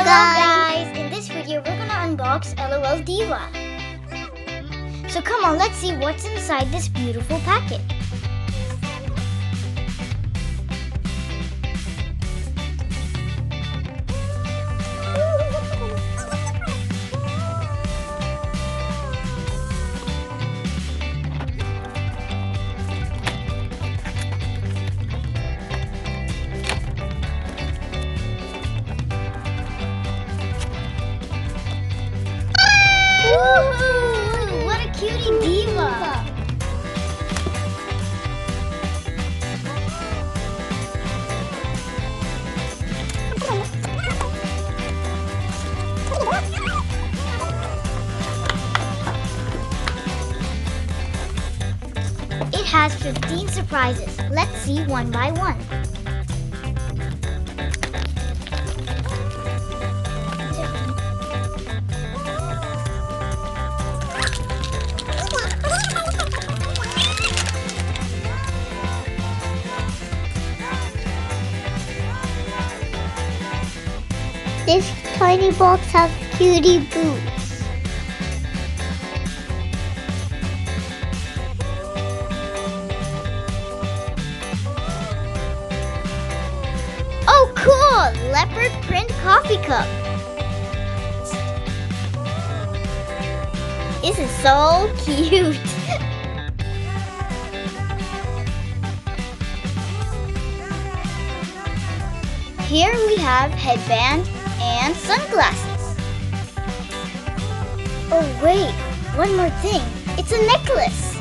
Hello guys! In this video, we're gonna unbox LOL Diva. So come on, let's see what's inside this beautiful packet. Woohoo! What a cutie diva! It has 15 surprises. Let's see one by one. This tiny box has cutie boots. Oh, cool! Leopard print coffee cup. This is so cute. Here we have headband and sunglasses. Oh wait, one more thing. It's a necklace.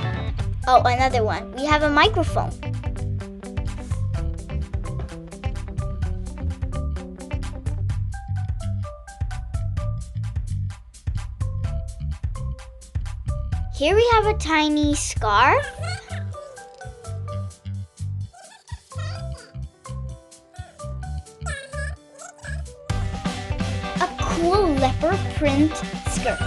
Oh, another one. We have a microphone. Here we have a tiny scarf. A cool leopard print skirt.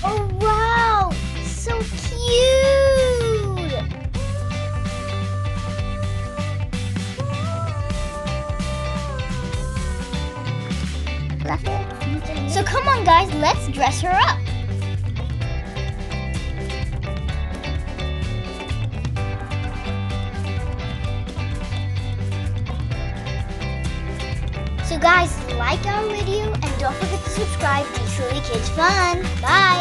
Oh wow, so cute! So come on guys, let's dress her up. So guys, like our video and don't forget to subscribe to Truly Kids Fun. Bye!